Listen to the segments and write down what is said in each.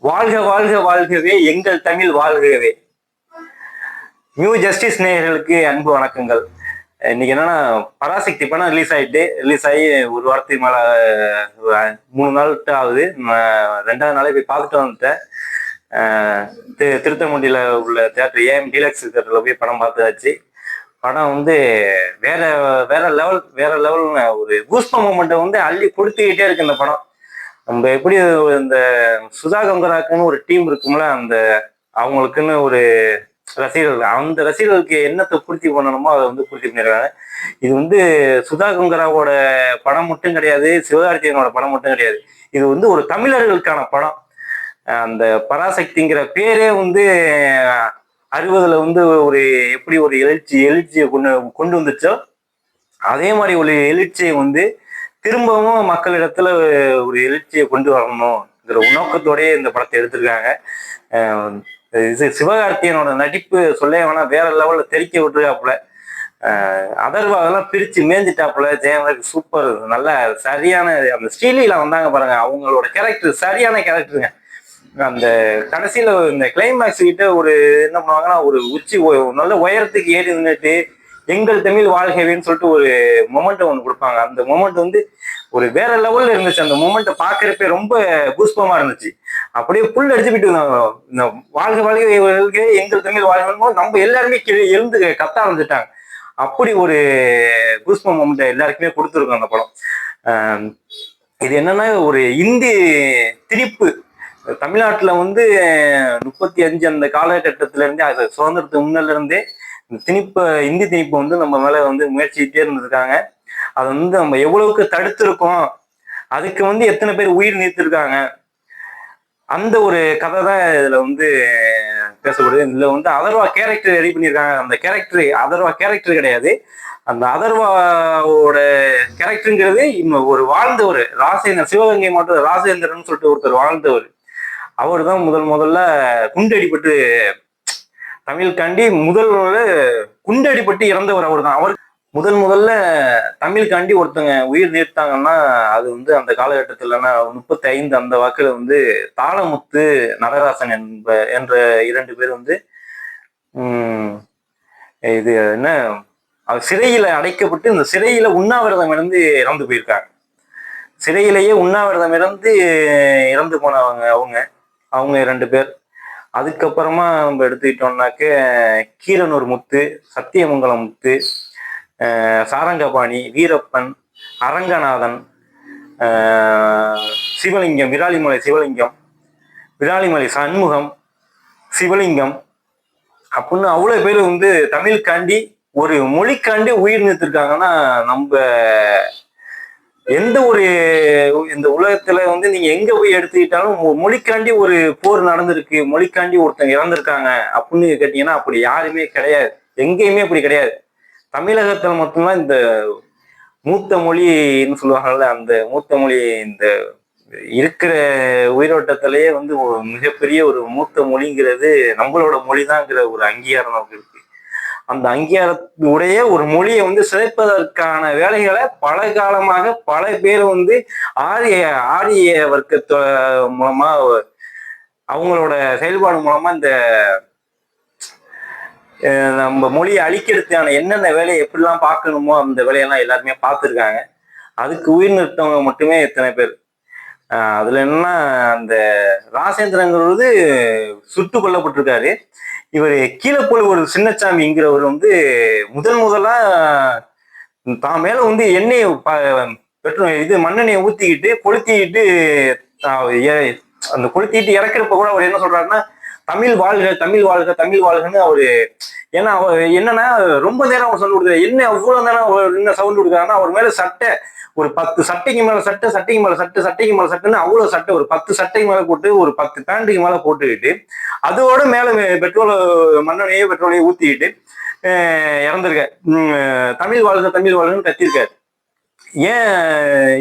வாழ்க வாழ்க வாழ்கவே எங்கள் தமிழ் வாழ்கவே. நியூ ஜஸ்டிஸ் நேயர்களுக்கு அன்பு வணக்கங்கள். இன்னைக்கு என்னன்னா, பராசக்தி படம் ரிலீஸ் ஆகி ஒரு வாரத்துக்கு மேல 3 நாள் ஆகுது. ரெண்டாவது நாளே போய் பார்த்துட்டு வந்துட்டேன். திருத்தமுண்டியில உள்ள தியேட்டர் ஏஎம் டீலக்ஸ் தியேட்டர்ல போய் படம் பார்த்தாச்சு. படம் வந்து வேற வேற லெவல்னு ஒரு கூஸ்ப மூமெண்ட்டை வந்து அள்ளி கொடுத்துக்கிட்டே இருக்கு இந்த படம். நம்ம எப்படி இந்த சுதா கங்கராக்குன்னு ஒரு டீம் இருக்கும்ல, அந்த அவங்களுக்குன்னு ஒரு ரசிகர்கள், அந்த ரசிகர்களுக்கு என்னத்தை பூர்த்தி பண்ணணுமோ அதை வந்து பூர்த்தி பண்ணிருக்காங்க. இது வந்து சுதா கங்கராவோட படம் மட்டும் கிடையாது, சிவகார்த்திகேயனோட படம் மட்டும் கிடையாது. இது வந்து ஒரு தமிழர்களுக்கான படம். அந்த பராசக்திங்கிற பேரே வந்து 60ல வந்து ஒரு எப்படி ஒரு எழுச்சியை கொண்டு வந்துச்சோ, அதே மாதிரி ஒரு எழுச்சியை வந்து திரும்பவும் மக்களிடத்துல ஒரு எழுச்சியை கொண்டு வரணும்ங்கிற நோக்கத்தோடய இந்த படத்தை எடுத்திருக்காங்க. இது சிவகார்த்திகேயனோட நடிப்பு சொல்ல வேணா, வேற லெவல்ல தெறிக்க விட்டுருக்காப்புல. அதர்வா அதெல்லாம் பிரிச்சு மேஞ்சிட்டாப்புல. ஜெயமலக்கு சூப்பர், நல்ல சரியான அந்த ஸ்ரீலில வந்தாங்க பாருங்க, அவங்களோட கேரக்டர் சரியான கேரக்டருங்க. அந்த கடைசியில இந்த கிளைமேக்ஸ் கிட்ட ஒரு என்ன பண்ணுவாங்கன்னா, ஒரு நல்ல உயரத்துக்கு ஏறி நின்றுட்டு எங்கள் தமிழ் வாழ்கவேன்னு சொல்லிட்டு ஒரு மொமெண்ட் ஒன்று கொடுப்பாங்க. அந்த மொமெண்ட் வந்து ஒரு வேற லெவல்ல இருந்துச்சு. அந்த மொமெண்ட்டை பார்க்கறப்ப ரொம்ப கூஸ்பமா இருந்துச்சு. அப்படியே புல் அடிச்சுக்கிட்டு இந்த வாழ்க வாழ்க எங்கள் தமிழ் வாழ்கை நம்ம எல்லாருமே எழுந்து கத்த ஆரம்பிச்சுட்டாங்க. அப்படி ஒரு கூஸ்ப மொமெண்ட் எல்லாருக்குமே கொடுத்துருக்கோம் அந்த படம். இது என்னன்னா, ஒரு இந்தி திணிப்பு தமிழ்நாட்டுல வந்து 35 அந்த காலகட்டத்தில இருந்தே, அது சுதந்திரத்துக்கு முன்னில இருந்தே இந்தி திணிப்பு வந்து நம்ம மேல வந்து முயற்சிக்கிட்டே இருந்திருக்காங்க. அதை வந்து நம்ம எவ்வளவுக்கு தடுத்திருக்கோம், அதுக்கு வந்து எத்தனை பேர் உயிர் நீத்திருக்காங்க, அந்த ஒரு கதை தான் இதுல வந்து பேசப்படுது. இதுல வந்து அதர்வா கேரக்டர் ரெடி பண்ணியிருக்காங்க. அந்த கேரக்டர் அதர்வா கேரக்டர் கிடையாது, அந்த அதர்வாவோட கேரக்டருங்கிறது இன்னும் ஒரு வாழ்ந்தவர் ராசேந்திரன், சிவகங்கை மாவட்டம் ராசேந்திரன் சொல்லிட்டு ஒருத்தர் வாழ்ந்தவர். அவர் தான் முதல்ல குண்டடிப்பட்டு, தமிழ்காண்டி குண்டடிப்பட்டு இறந்தவர் அவர் தான். அவர் முதல்ல தமிழ்காண்டி ஒருத்தங்க உயிர் நீர்த்தாங்கன்னா, அது வந்து அந்த காலகட்டத்தில்னா 35 அந்த வாக்குல வந்து தாளமுத்து, நடராசன் என்ற 2 பேர் வந்து இது என்ன, சிறையில அடைக்கப்பட்டு இந்த சிறையில உண்ணாவிரதம் இருந்து இறந்து போயிருக்காங்க. சிறையிலேயே உண்ணாவிரதம் இறந்து போனவங்க அவங்க 2 பேர். அதுக்கப்புறமா நம்ம எடுத்துக்கிட்டோம்னாக்க, கீரனூர் முத்து, சத்தியமங்கலம் முத்து, சாரங்கபாணி, வீரப்பன், அரங்கநாதன், சிவலிங்கம், விராலிமலை சண்முகம், சிவலிங்கம் அப்படின்னு அவ்வளவு பேர் வந்து தமிழுக்காண்டி, ஒரு மொழிக்காண்டி உயிர் நீத்திருக்காங்கன்னா, நம்ம எந்த ஒரு இந்த உலகத்துல வந்து நீங்க எங்க போய் எடுத்துக்கிட்டாலும் மொழிக்காண்டி ஒரு போர் நடந்திருக்கு, மொழிக்காண்டி ஒருத்தங்க இறந்திருக்காங்க அப்படின்னு கேட்டீங்கன்னா, அப்படி யாருமே கிடையாது. எங்கேயுமே அப்படி கிடையாது. தமிழகத்துல மட்டும்தான் இந்த மூத்த மொழின்னு சொல்லுவாங்கல்ல, அந்த மூத்த மொழி இந்த இருக்கிற உயிரோட்டத்திலேயே வந்து மிகப்பெரிய ஒரு மூத்த மொழிங்கிறது நம்மளோட மொழிதான்ங்கிற ஒரு அங்கீகாரம் நமக்கு இருக்கு. அந்த அங்கீகாரத்துடைய ஒரு மொழியை வந்து சிதைப்பதற்கான வேலைகளை பல காலமாக பல பேர் வந்து ஆரிய வர்க்கத்தோ மூலமா, அவங்களோட செயல்பாடு மூலமா இந்த நம்ம மொழியை அழிக்கிறதுக்கான என்னென்ன வேலையை எப்படிலாம் பார்க்கணுமோ அந்த வேலையெல்லாம் எல்லாருமே பார்த்துருக்காங்க. அதுக்கு உயிர் நிறுத்தவங்க மட்டுமே எத்தனை பேர். அதுல என்னன்னா, அந்த ராசேந்திரங்கிறது சுட்டு கொல்லப்பட்டிருக்காரு. இவர் கீழப்போல ஒரு சின்னச்சாமிங்கிறவர் வந்து முதலா தான் மேல வந்து மண்ணெண்ணெயை ஊத்திக்கிட்டு கொளுத்திக்கிட்டு, அந்த கொளுத்திட்டு இறக்குறப்ப கூட அவர் என்ன சொல்றாருன்னா, தமிழ் வாழ்க தமிழ் வாழ்க தமிழ் வாழ்கன்னு அவரு. ஏன்னா அவர் என்னன்னா, ரொம்ப நேரம் அவர் சவுண்ட் கொடுக்குறாரு. என்ன அவ்வளவு நேரம் அவர் என்ன சவுண்ட் கொடுக்குறாருன்னா, அவர் மேல சட்டை ஒரு 10 சட்டைக்கு மேல சட்டைன்னு அவ்வளவு சட்டை, ஒரு 10 சட்டைக்கு மேல போட்டு, ஒரு 10 பேண்ட்டுக்கு மேல போட்டுக்கிட்டு, அதோட மேல பெட்ரோலையே ஊத்திக்கிட்டு இறந்துருக்க. தமிழ் வாழ்கன்னு கத்திருக்காரு. ஏன்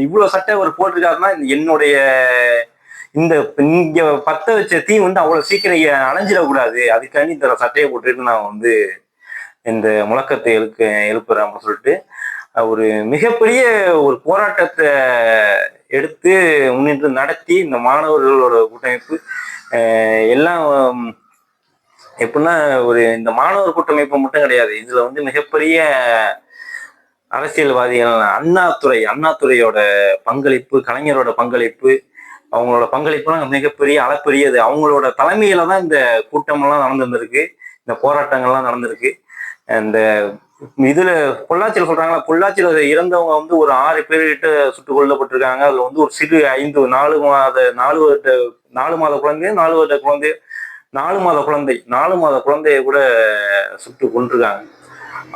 இவ்வளவு சட்டை அவர் போட்டிருக்காருன்னா, என்னுடைய இந்த இங்க பத்த வச்ச தீ வந்து அவ்வளவு சீக்கிரம் அணைஞ்சிடக்கூடாது, அதுக்காண்டி இந்த சட்டையை போட்டுட்டு நான் வந்து இந்த முழக்கத்தை எழுப்புறேன் அப்படின்னு சொல்லிட்டு ஒரு மிகப்பெரிய ஒரு போராட்டத்தை எடுத்து முன்னின்று நடத்தி, இந்த மாணவர்களோட கூட்டமைப்பு எல்லாம் எப்படின்னா ஒரு இந்த மாணவர் கூட்டமைப்பு மட்டும் கிடையாது, இதுல வந்து மிகப்பெரிய அரசியல்வாதிகள் அண்ணாதுரையோட பங்களிப்பு, கலைஞரோட பங்களிப்பு, அவங்களோட பங்களிப்புலாம் மிகப்பெரிய அளப்பெரியது. அவங்களோட தலைமையில தான் இந்த கூட்டமெல்லாம் நடந்திருக்கு, இந்த போராட்டங்கள்லாம் நடந்திருக்கு. இந்த இதுல பொள்ளாச்சியில சொல்றாங்களா, பொள்ளாச்சியில இறந்தவங்க வந்து ஒரு 6 பேர்கிட்ட சுட்டுக் கொல்லப்பட்டிருக்காங்க. அதுல வந்து ஒரு சிறு 4 மாத குழந்தை, 4 மாத குழந்தைய கூட சுட்டு கொண்டிருக்காங்க.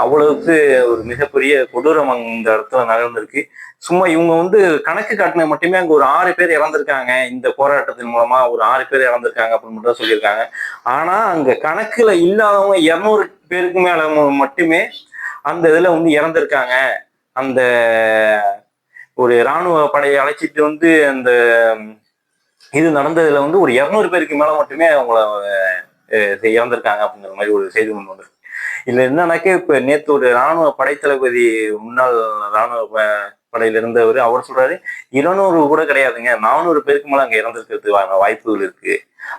அவ்வளவுக்கு ஒரு மிகப்பெரிய கொடூரம் இந்த இடத்துல நடந்திருக்கு. சும்மா இவங்க வந்து கணக்கு காட்டின மட்டுமே அங்க ஒரு 6 பேர் இறந்திருக்காங்க, இந்த போராட்டத்தின் மூலமா ஒரு 6 பேர் இறந்திருக்காங்க அப்படின்னு மட்டும் சொல்லியிருக்காங்க. ஆனா அங்க கணக்குல இல்லாதவங்க 200 பேருக்கு மேல மட்டுமே அந்த இதுல வந்து இறந்திருக்காங்க. அந்த ஒரு இராணுவ படையை அழைச்சிட்டு வந்து அந்த இது நடந்ததுல வந்து ஒரு 200 பேருக்கு மேல மட்டுமே அவங்கள இறந்திருக்காங்க அப்படிங்கிற மாதிரி ஒரு செய்தி ஒன்று வந்திருக்கு. இதுல என்னன்னாக்கே இப்ப நேற்று ஒரு இராணுவ படைத்தளபதி, முன்னாள் இராணுவ படையில இருந்தவர், அவர் சொல்றாரு 200 கூட கிடையாதுங்க, 400 பேருக்கு மேல அங்க இறந்திருக்கிறதுக்கான வாய்ப்புகள் இருக்கு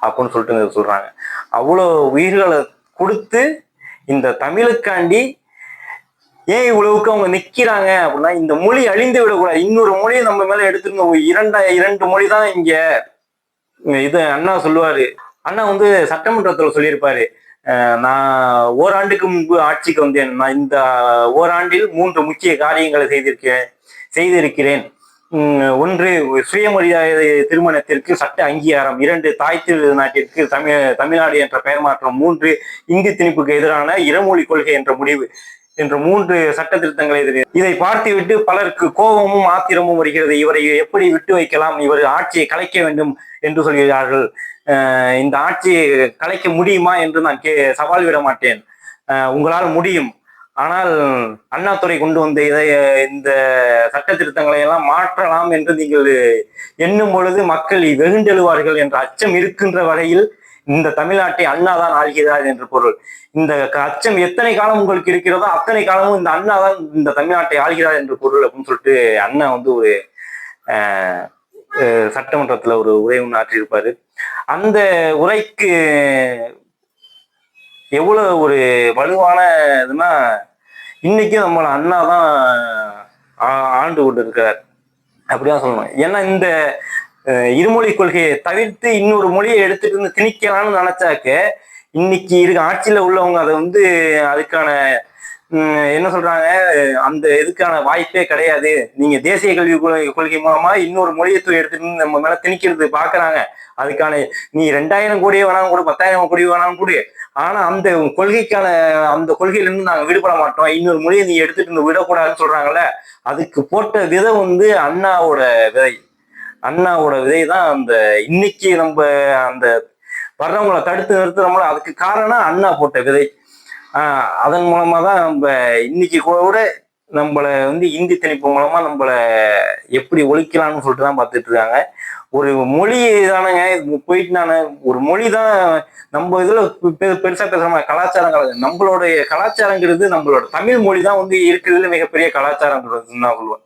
அப்படின்னு சொல்லிட்டு சொல்றாங்க. அவ்வளவு உயிர்களை கொடுத்து இந்த தமிழுக்காண்டி ஏன் இவ்வளவுக்கு அவங்க நிக்கிறாங்க அப்படின்னா, இந்த மொழி அழிந்து விடக்கூடாது. இன்னொரு மொழியை நம்ம மேல எடுத்துருங்க. 2 மொழி தான் இங்க. இது அண்ணா சொல்லுவாரு, அண்ணா வந்து சட்டமன்றத்துல சொல்லியிருப்பாரு, நான் ஓராண்டுக்கு முன்பு ஆட்சிக்கு வந்தேன், நான் இந்த ஓராண்டில் 3 முக்கிய காரியங்களை செய்திருக்கிறேன். 1 சுயமரியாதை திருமணத்திற்கு சட்ட அங்கீகாரம், 2 தாய் திருநாட்டிற்கு தமிழ்நாடு என்ற பெயர் மாற்றம், 3 இந்தி திணிப்புக்கு எதிரான இருமொழி கொள்கை என்ற முடிவு என்ற 3 சட்ட திருத்தங்களை. இதை பார்த்துவிட்டு பலருக்கு கோபமும் ஆத்திரமும் வருகிறது. இவரை எப்படி விட்டு வைக்கலாம், இவர் ஆட்சியை கலைக்க வேண்டும் என்று சொல்கிறார்கள். இந்த ஆட்சியை கலைக்க முடியுமா என்று நான் சவால் விட மாட்டேன். உங்களால் முடியும். ஆனால் அண்ணாதுரை கொண்டு வந்த இந்த சட்ட திருத்தங்களை எல்லாம் மாற்றலாம் என்று நீங்கள் எண்ணும் பொழுது மக்கள் வெகுண்டெழுவார்கள் என்ற அச்சம் இருக்கின்ற வரையில் இந்த தமிழ்நாட்டை அண்ணா தான் ஆள்கிறார் என்று பொருள். இந்த அச்சம் எத்தனை காலம் உங்களுக்கு இருக்கிறதோ அத்தனை காலமும் இந்த அண்ணா தான் இந்த தமிழ்நாட்டை ஆள்கிறார் என்று பொருள் அப்படின்னு சொல்லிட்டு அண்ணா வந்து ஒரு சட்டமன்றத்துல ஒரு உரை ஒன்று ஆற்றியிருப்பாரு. அந்த உரைக்கு எவ்வளவு ஒரு வலுவான இதுனா, இன்னைக்கு நம்மள அண்ணா தான் ஆண்டு கொண்டு இருக்கிறார் அப்படிதான் சொல்லணும். ஏன்னா இந்த இருமொழி கொள்கையை தவிர்த்து இன்னொரு மொழியை எடுத்துட்டு இருந்து திணிக்கலாம்னு நினைச்சாக்க, இன்னைக்கு ஆட்சியில உள்ளவங்க அதை வந்து அதுக்கான என்ன சொல்றாங்க, அந்த இதுக்கான வாய்ப்பே கிடையாது. நீங்க தேசிய கல்வி கொள்கை மூலமா இன்னொரு மொழியை எடுத்துட்டு நம்ம மேல திணிக்கிறது பாக்குறாங்க. அதுக்கான நீ 2000 கோடியே வேணாலும் கூட, 10,000 கோடி வேணாலும் கூட, ஆனா அந்த கொள்கைக்கான அந்த கொள்கையில இருந்து நாங்க விடுபட மாட்டோம், இன்னொரு மொழியை நீ எடுத்துட்டு விடக்கூடாதுன்னு சொல்றாங்கல்ல. அதுக்கு போட்ட விதை வந்து அண்ணாவோட விதை தான். அந்த இன்னைக்கு நம்ம அந்த வர்றவங்களை தடுத்து நிறுத்துறோம்ல, அதுக்கு காரணம் அண்ணா போட்ட விதை. அதன் மூலமா தான் நம்ம இன்னைக்கு கூட நம்மளை வந்து இந்தி திணிப்பு மூலமா நம்மளை எப்படி ஒழிக்கலாம்னு சொல்லிட்டு தான் பார்த்துட்டு இருக்காங்க. ஒரு மொழி தானேங்க போயிட்டு, நான் ஒரு மொழி தான் நம்ம இதுல பெருசா பேசுற கலாச்சாரம். நம்மளுடைய கலாச்சாரங்கிறது, நம்மளோட தமிழ் மொழி தான் வந்து இருக்கிறதுல மிகப்பெரிய கலாச்சாரங்கிறதுன்னு தான் சொல்லுவேன்.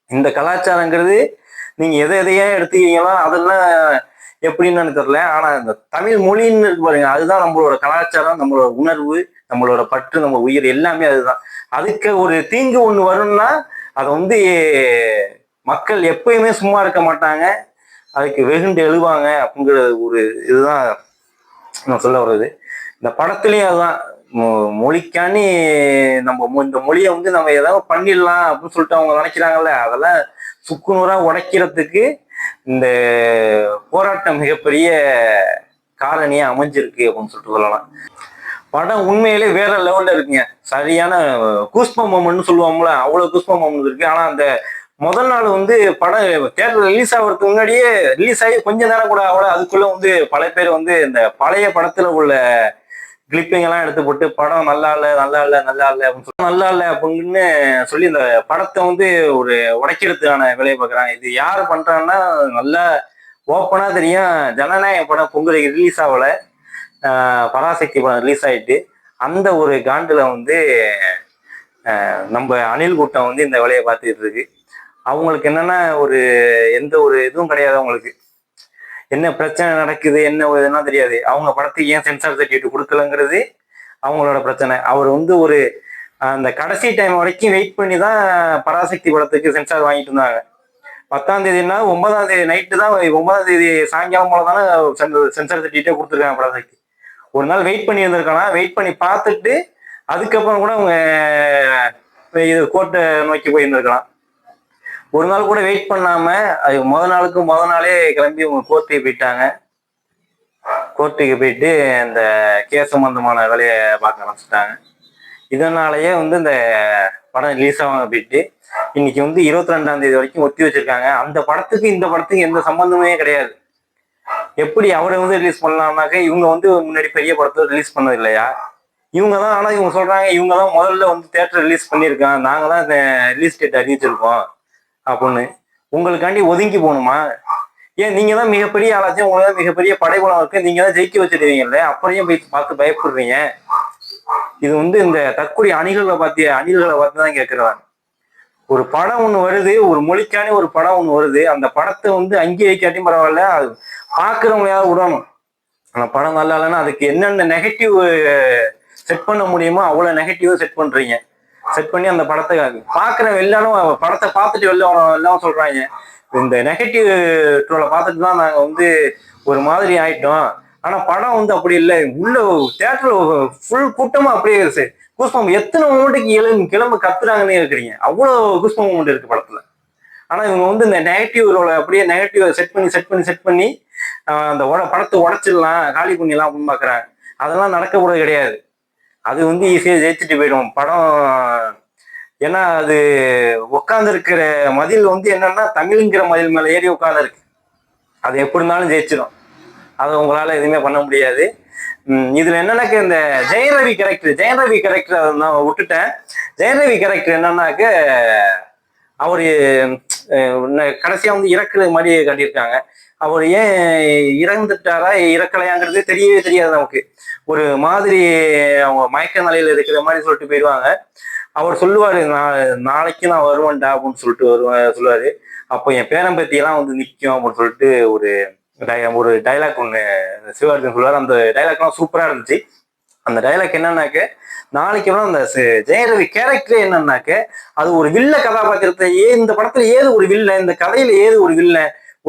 இந்த கலாச்சாரங்கிறது நீங்க எதையே எடுத்துக்கிறீங்களோ அதெல்லாம் எப்படின்னு தெரியல, ஆனா இந்த தமிழ் மொழின்னு இருக்கு பாருங்க, அதுதான் நம்மளோட கலாச்சாரம், நம்மளோட உணர்வு, நம்மளோட பற்று, நம்ம உயிர் எல்லாமே அதுதான். அதுக்கு ஒரு தீங்கு ஒண்ணு வரும்னா அதை வந்து மக்கள் எப்பயுமே சும்மா இருக்க மாட்டாங்க, அதுக்கு வெகுண்டு எழுவாங்க அப்படிங்கிற ஒரு இதுதான் நான் சொல்ல வர்றது. இந்த படத்துலயும் அதுதான், மொழிக்காண்டி நம்ம இந்த மொழியை வந்து நம்ம ஏதாவது பண்ணிடலாம் அப்படின்னு சொல்லிட்டு அவங்க நினைக்கிறாங்கல்ல, அதெல்லாம் சுக்குநூறா உடைக்கிறதுக்கு இந்த போராட்டம் மிகப்பெரிய காரணியா அமைஞ்சிருக்கு அப்படின்னு சொல்லிட்டு சொல்லலாம். படம் உண்மையிலே வேற லெவல்ல இருக்குங்க. சரியான கூஸ்பம் மொமெண்ட்னு சொல்லுவோம்ல, அவ்வளவு கூஸ்பம் மொமெண்ட் இருக்கு. ஆனா அந்த முதல் நாள் வந்து படம் தியேட்டர்ல ரிலீஸ் ஆகிறதுக்கு முன்னாடியே, ரிலீஸ் ஆகி கொஞ்ச நேரம் கூட ஆகல, அதுக்குள்ள வந்து பல பேர் வந்து இந்த பழைய படத்துல உள்ள கிளிப்பிங் எல்லாம் எடுத்து போட்டு படம் நல்லா இல்லை அப்படின்னு சொல்லி நல்லா இல்லை அப்படின்னு சொல்லி இந்த படத்தை வந்து ஒரு உடைக்கிறதுக்கான வேலையை பார்க்குறாங்க. இது யார் பண்றாங்கன்னா, நல்லா ஓப்பனா தெரியும், ஜனநாயக படம் பொங்கலுக்கு ரிலீஸ் ஆகல, பராசக்தி படம் ரிலீஸ் ஆயிட்டு, அந்த ஒரு காண்டுல வந்து நம்ம அணில் கூட்டம் வந்து இந்த வேலையை பார்த்துட்டு இருக்கு. அவங்களுக்கு என்னன்னா, எந்த ஒரு இதுவும் கிடையாது அவங்களுக்கு. என்ன பிரச்சனை நடக்குது, என்ன இதெல்லாம் தெரியாது. அவங்க படத்துக்கு ஏன் சென்சார் சர்டிஃபிகேட் கொடுக்கலங்கிறது அவங்களோட பிரச்சனை. அவர் வந்து ஒரு அந்த கடைசி டைம் வரைக்கும் வெயிட் பண்ணி தான் பராசக்தி படத்துக்கு சென்சார் வாங்கிட்டு இருந்தாங்க. 10ஆம் தேதினா 9ஆம் தேதி நைட்டு தான், 9ஆம் தேதி சாயங்காலம் போல தானே சென்சார் சர்டிஃபிகேட்டே கொடுத்துருக்காங்க பராசக்தி. ஒரு நாள் வெயிட் பண்ணி இருந்திருக்கலாம். வெயிட் பண்ணி பார்த்துட்டு அதுக்கப்புறம் கூட அவங்க இது கோர்ட்டை நோக்கி போயிருந்திருக்கலாம். ஒரு நாள் கூட வெயிட் பண்ணாம அது முத நாளே கிளம்பி அவங்க கோர்ட்டுக்கு போயிட்டாங்க. கோர்ட்டுக்கு போயிட்டு இந்த கேஸ் சம்பந்தமான வேலையை பார்க்க ஆரம்பிச்சிட்டாங்க. இதனாலயே வந்து இந்த படம் ரிலீஸ் ஆகாம போயிட்டு இன்னைக்கு வந்து 22ஆம் தேதி வரைக்கும் ஒத்தி வச்சிருக்காங்க. அந்த படத்துக்கு இந்த படத்துக்கு எந்த சம்பந்தமே கிடையாது. எப்படி அவரை வந்து ரிலீஸ் பண்ணலாம்னாக்க இவங்க வந்து முன்னாடி பெரிய படத்தை ரிலீஸ் பண்ணது இல்லையா? இவங்க தான். ஆனா இவங்க சொல்றாங்க இவங்க தான் முதல்ல வந்து தேட்டர் ரிலீஸ் பண்ணியிருக்காங்க, நாங்க தான் இந்த ரிலீஸ் டேட் அறிவிச்சிருக்கோம் அப்படின்னு. உங்களுக்காண்டி ஒதுங்கி போகணுமா? ஏன் நீங்க தான் மிகப்பெரிய ஆளாச்சும், உங்களுக்கு தான் மிகப்பெரிய படைபலம் இருக்கு, நீங்க தான் ஜெயிக்க வச்சிருக்கீங்கல்ல, அப்புறம் போய் பார்த்து பயப்படுறீங்க? இது வந்து இந்த தற்கொலை அணில்களை பார்த்து தான் கேட்கிறாங்க. ஒரு படம் ஒண்ணு வருது, ஒரு மொழிக்கான ஒரு படம் ஒண்ணு வருது, அந்த படத்தை வந்து அங்கீகரிக்காட்டியும் பரவாயில்ல, அது பாக்குறவங்களாவது விடணும். அந்த படம் நல்லா இல்லைன்னா அதுக்கு என்னென்ன நெகட்டிவ் செட் பண்ண முடியுமோ அவ்வளவு நெகட்டிவா செட் பண்றீங்க. செட் பண்ணி அந்த படத்தை பாக்குற எல்லாரும் படத்தை பார்த்துட்டு எல்லாம் சொல்றாங்க இந்த நெகட்டிவ் ட்ரோலை பார்த்துட்டு தான் நாங்க வந்து ஒரு மாதிரி ஆயிட்டோம். ஆனா படம் வந்து அப்படி இல்லை. உள்ள தியேட்டர்ல ஃபுல் கூட்டமா அப்படியே கூஸ்பம் எத்தனை மூமெண்ட்டுக்கு கிளம்பு கத்துறாங்கன்னு இருக்கிறீங்க. அவ்வளவு கூஸ்பம் மூமெண்ட் இருக்கு படத்துல. ஆனா இவங்க வந்து இந்த நெகட்டிவ் ரோலை அப்படியே நெகட்டிவ் செட் பண்ணி அந்த படத்தை உடைச்சிடலாம், காலி பண்ணிடலாம் அப்படின்னு பாக்குறாங்க. அதெல்லாம் நடக்க கூட கிடையாது. அது வந்து ஈஸியா ஜெயிச்சுட்டு போயிடும் படம். ஏன்னா அது உட்கார்ந்து இருக்கிற மதில் வந்து என்னன்னா தமிழ்ங்கிற மதில் மேல ஏறி உட்கார்ந்துருக்கு. அது எப்படி இருந்தாலும் ஜெயிச்சிடும். அதை உங்களால எதுவுமே பண்ண முடியாது. இதுல என்னன்னாக்க இந்த ஜெயம் ரவி கேரக்டர் நான் விட்டுட்டேன். ஜெயம் ரவி கேரக்டர் என்னன்னாக்க அவரு கடைசியா வந்து இறக்குற மாதிரி காட்டியிருக்காங்க. அவர் ஏன் இறந்துட்டாரா இறக்கலையாங்கிறது தெரியவே தெரியாது நமக்கு. ஒரு மாதிரி அவங்க மயக்க நிலையில இருக்கிற மாதிரி சொல்லிட்டு போயிடுவாங்க. அவர் சொல்லுவாரு நாளைக்கு நான் வருவேன்டா அப்படின்னு சொல்லிட்டு சொல்லுவாரு. அப்போ என் பேரம்பத்தி எல்லாம் வந்து நிற்கும் அப்படின்னு சொல்லிட்டு ஒரு டைலாக் ஒண்ணு சிவாஜி சொல்லுவார். அந்த டைலாக்லாம் சூப்பரா இருந்துச்சு. அந்த டைலாக் என்னன்னாக்க நாளைக்கு அந்த ஜெயரவி கேரக்டரே என்னன்னாக்க அது ஒரு வில்ல கதாபாத்திரத்தை இந்த படத்துல ஏது ஒரு வில்ல, இந்த கதையில ஏது ஒரு வில்ல,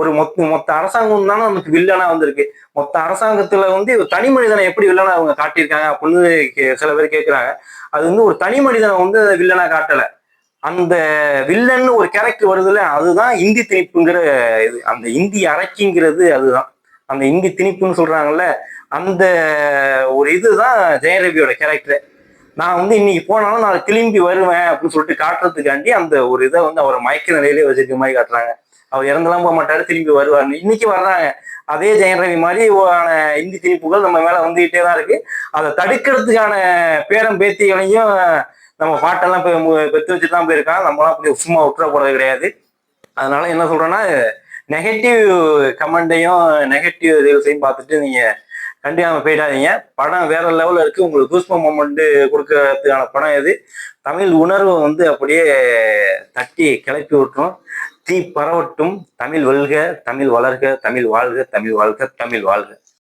ஒரு மொத்த அரசாங்கம் தானே நமக்கு வில்லனா வந்திருக்கு. மொத்த அரசாங்கத்துல வந்து தனி மனிதனை எப்படி வில்லனா அவங்க காட்டியிருக்காங்க அப்படின்னு சில பேர் கேட்கிறாங்க. அது வந்து ஒரு தனி மனிதனை வந்து வில்லனா காட்டல. அந்த வில்லன்னு ஒரு கேரக்டர் வருதுல்ல, அதுதான் இந்தி திணிப்புங்கிற இது. அந்த இந்தி அரைக்கிங்கிறது அதுதான். அந்த இந்தி திணிப்புன்னு சொல்றாங்கல்ல, அந்த ஒரு இதுதான் ஜெயரவியோட கேரக்டர். நான் வந்து இன்னைக்கு போனாலும் நான் திரும்பி வருவேன் அப்படின்னு சொல்லிட்டு காட்டுறதுக்காண்டி அந்த ஒரு இதை வந்து அவரை மயக்க நிலையிலே வச்சிருக்க மாதிரி காட்டுறாங்க. அவர் இறந்தெல்லாம் போக மாட்டாரு, திரும்பி வருவாருன்னு இன்னைக்கு வர்றாங்க. அதே ஜெயம் ரவி மாதிரி இந்தி திணிப்புகள் நம்ம மேல வந்துகிட்டே தான் இருக்கு. அதை தடுக்கிறதுக்கான பேரம் பேத்திகளையும் நம்ம பாட்டெல்லாம் பெற்று வச்சுட்டு தான் போயிருக்காங்க. நம்மளாம் அப்படி சும்மா விட்டுற போறது கிடையாது. அதனால என்ன சொல்றேன்னா, நெகட்டிவ் கமெண்டையும் நெகட்டிவ் ரீல்ஸையும் பார்த்துட்டு நீங்க கண்டிப்பாக போயிடாதீங்க. படம் வேற லெவலில் இருக்கு. உங்களுக்கு கூஸ்பம் மொமெண்ட் கொடுக்கறதுக்கான படம் இது. தமிழ் உணர்வு வந்து அப்படியே தட்டி கிளப்பி விட்டுரும். தீ பரவட்டும். தமிழ் வெல்க, தமிழ் வளர்க, தமிழ் வாழ்க, தமிழ் வாழ்க, தமிழ் வாழ்க.